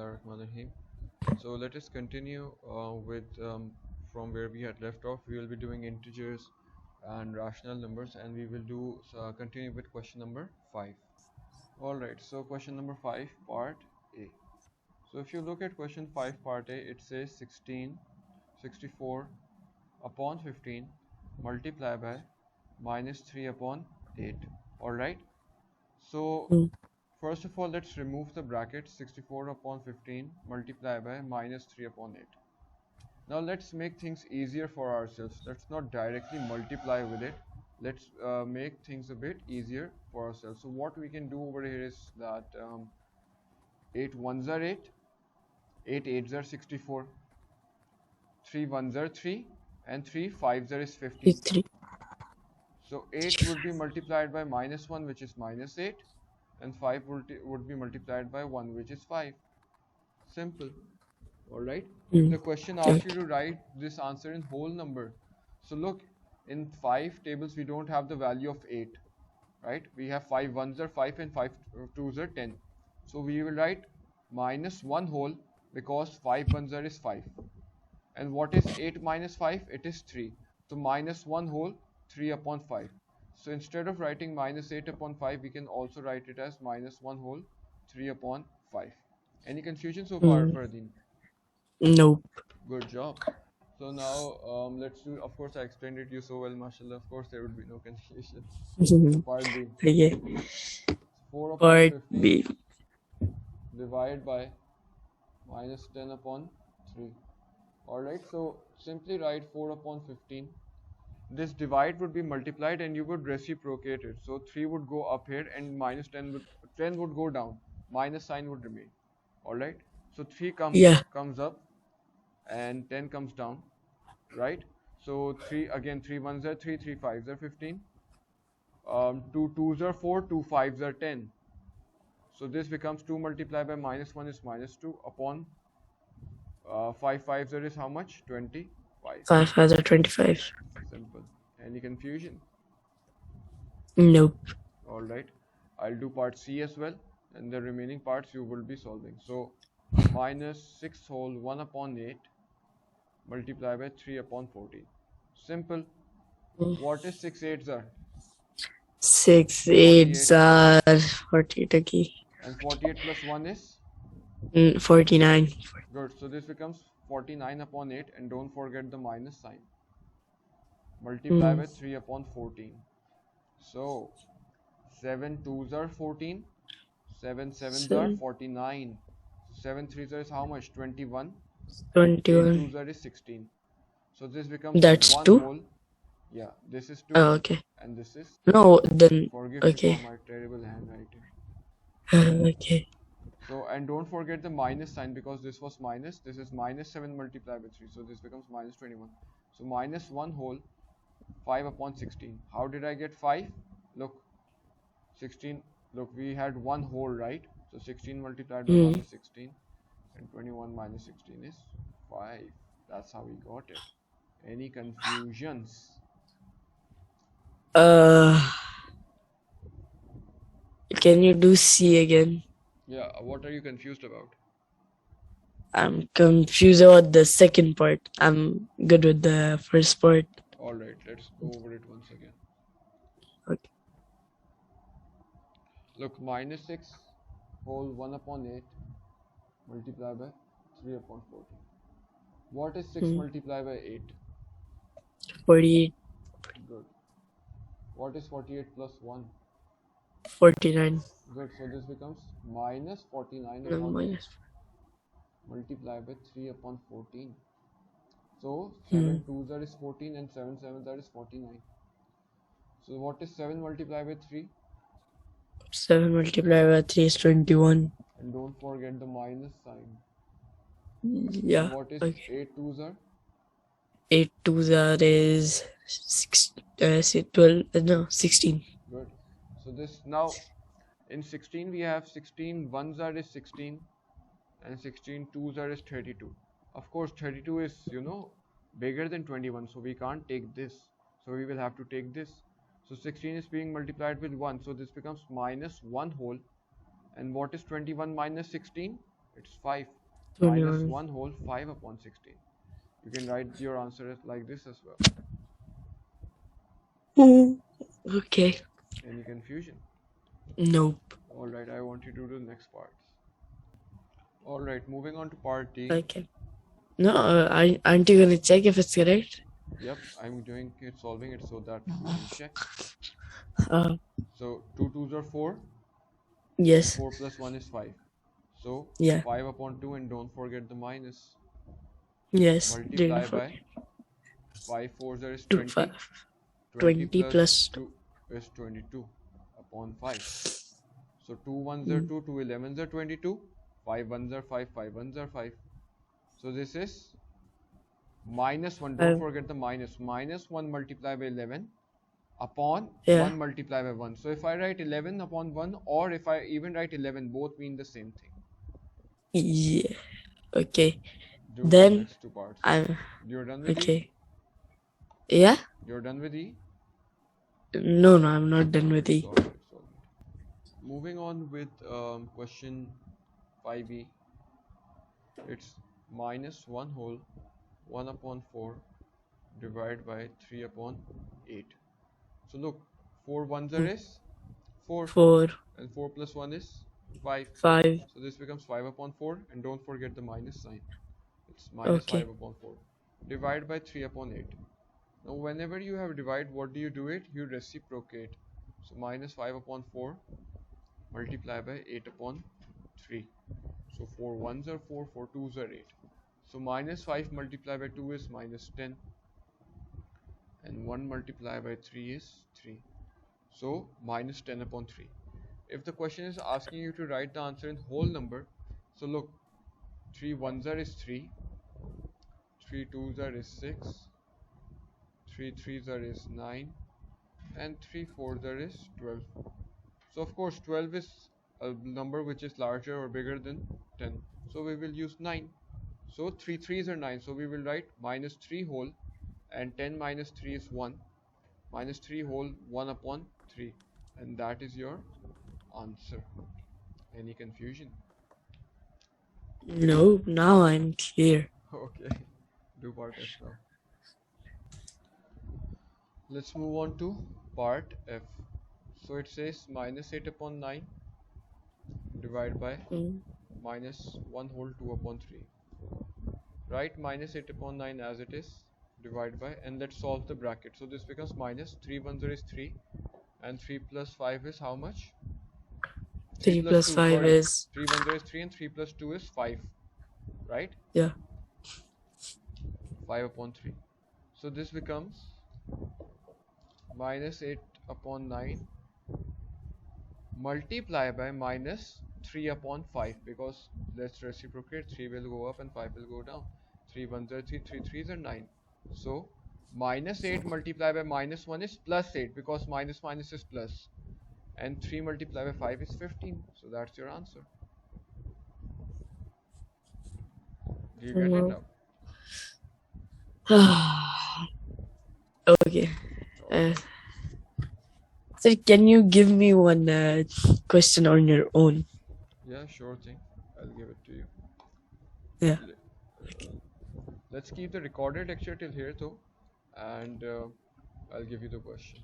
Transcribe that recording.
Bismillahirrahmanirrahim. So let us continue with from where we had left off. We will be doing integers and rational numbers, and we will do continue with question number 5. All right. So question number 5, part A. So if you look at question 5, part A, it says 64 upon 15 multiply by minus 3 upon 8. All right. So Mm. first of all, let's remove the bracket 64 upon 15 multiply by minus 3 upon 8. Now let's make things easier for ourselves. Let's not directly multiply with it. Let's make things a bit easier for ourselves. So what we can do over here is that 8 ones are 8, 8 eights are 64, 3 ones are 3, and 3 fives are is 15. 3. So 8 would be multiplied by minus 1, which is minus 8, and 5 would be multiplied by 1, which is 5. Simple. Alright. If the question asks you Okay. to write this answer in whole number, so look, in 5 tables we don't have the value of 8, right? We have 5 ones are 5 and 5 twos are 10. So we will write minus 1 whole, because 5 ones are is 5. And what is 8 minus 5? It is 3. So minus 1 whole, 3 upon 5. So instead of writing minus 8 upon 5, we can also write it as minus 1 whole, 3 upon 5. Any confusion so far, Fardeen? Nope. Good job. So now let's do, of course I explained it to you so well, mashallah, of course there would be no confusion. So part B. Okay. 4 upon Part 15 B. divided by minus 10 upon 3. Alright, so simply write 4 upon 15. This divide would be multiplied and you would reciprocate it. So 3 would go up here and minus 10 would go down. Minus sign would remain. Alright, so 3 Yeah. comes up and 10 comes down, right? So 3 ones are 3, 3 fives are 15. 2 twos are 4, 2 fives are 10. So this becomes 2 multiplied by minus 1 is minus 2 upon 5 fives that is how much? 25. 5 5 are 25. Simple. Any confusion? Nope. Alright, I'll do part C as well, and the remaining parts you will be solving. So minus 6 whole 1 upon 8 multiplied by 3 upon 14. Simple. What is 6 eights are? 6 8s are 48. Okay. And 48 plus 1 is? 49. Good. So this becomes 49 upon 8, and don't forget the minus sign. Multiply by 3 upon 14. So 7 twos are 14, 7 sevens are 49, 7 threes is how much? 21, 8 twos are is 16. So this becomes That's 1 2. whole. Yeah, this is 2. Oh, okay. And this is No, then forgive me okay. for my terrible handwriting. Okay. So, and don't forget the minus sign, because this was minus. This is minus 7 multiplied by 3. So this becomes minus 21. So minus 1 whole 5 upon 16. How did I get 5? Look, 16. Look, we had 1 whole, right? So 16 multiplied by 1 is 16. And 21 minus 16 is 5. That's how we got it. Any confusions? Can you do C again? Yeah, what are you confused about? I'm confused about the second part. I'm good with the first part. Alright, let's go over it once again. Okay. Look, minus 6 whole 1 upon 8 multiplied by 3 upon 14. What is 6 multiplied by 8? 48. Good. What is 48 plus 1? 49. Good. So this becomes minus 49 upon 8 multiplied by 3 upon 14. So 7 twos are is 14 and 7 sevens are is 49. So what is 7 multiplied by 3? 7 multiplied by 3 is 21. And don't forget the minus sign. Yeah. So what is Okay. 8 twos are? 8 twos are is 12. No, 16. Good. So this now in 16 we have 16 ones are is 16 and 16 twos are is 32. Of course 32 is bigger than 21, so we can't take this. So we will have to take this. So 16 is being multiplied with 1, so this becomes minus 1 whole. And what is 21 minus 16? It's 5. 21. Minus 1 whole 5 upon 16. You can write your answer like this as well. Ooh. Okay. Any confusion? Nope. Alright, I want you to do the next parts. Alright, moving on to part D. Okay. No, aren't you gonna check if it's correct? Yep, I'm doing it, solving it so that you can check. Uh, So 2 2s are 4. yes. 4 plus 1 is 5. So Yeah. 5 upon 2, and don't forget the minus. Yes. Multiply Didn't by forget. 5 4s is 2, 20. 5, 20 20 plus plus 2 is 22 upon 5. So 2 1s are mm, 2, 2 11s are 22, 5 1s are 5, 5 1s are 5. So this is minus 1, don't 5. forget the minus. Minus 1 multiplied by 11 upon Yeah. 1 multiplied by 1. So if I write 11 upon 1, or if I even write 11, both mean the same thing. Yeah. Okay. Do the Then next two parts. I'm You're done with E? okay. Yeah? You're done with E? No, I'm not done with Okay, E. solve it, solve it. Moving on with question 5e. It's minus 1 whole 1 upon 4 divided by 3 upon 8. So look, 4 ones are is 4, 4, and 4 plus 1 is 5. 5. So this becomes 5 upon 4, and don't forget the minus sign. It's minus 5 Okay. upon 4. Divide by 3 upon 8. Now whenever you have divide, what do you do it? You reciprocate. So minus 5 upon 4 multiply by 8 upon 3. So 4 ones are 4, 4 twos are 8. So minus 5 multiplied by 2 is minus 10, and 1 multiplied by 3 is 3. So minus 10 upon 3. If the question is asking you to write the answer in whole number, so look, 3 ones are is 3, 3 twos are is 6, 3 threes are is 9, and 3 fours are is 12. So of course 12 is a number which is larger or bigger than 10. So we will use 9. So 3 threes are 9. So we will write minus 3 whole, and 10 minus 3 is 1. Minus 3 whole 1 upon 3. And that is your answer. Any confusion? No, now I'm clear. Okay, do part F now. Let's move on to part F. So it says minus 8 upon 9 divided by Mm, minus 1 whole 2 upon 3. Write minus 8 upon 9 as it is, divide by, and let's solve the bracket. So this becomes minus 3 ones are is 3, and 3 plus 5 is how much? 3 3 plus plus 2, 5 sorry. is, 3 ones are is 3, and 3 plus 2 is 5, right? yeah. 5 upon 3. So this becomes minus 8 upon 9 multiply by minus 3 upon 5, because let's reciprocate, 3 will go up and 5 will go down. 3 ones are 3, 3 threes are 9. So minus 8 multiplied by minus 1 is plus 8, because minus minus is plus, and 3 multiplied by 5 is 15. So that's your answer. Do you get it now? Okay. So can you give me one question on your own? Yeah, sure thing. I'll give it to you. Yeah. Let's keep the recorded lecture till here though, and I'll give you the question.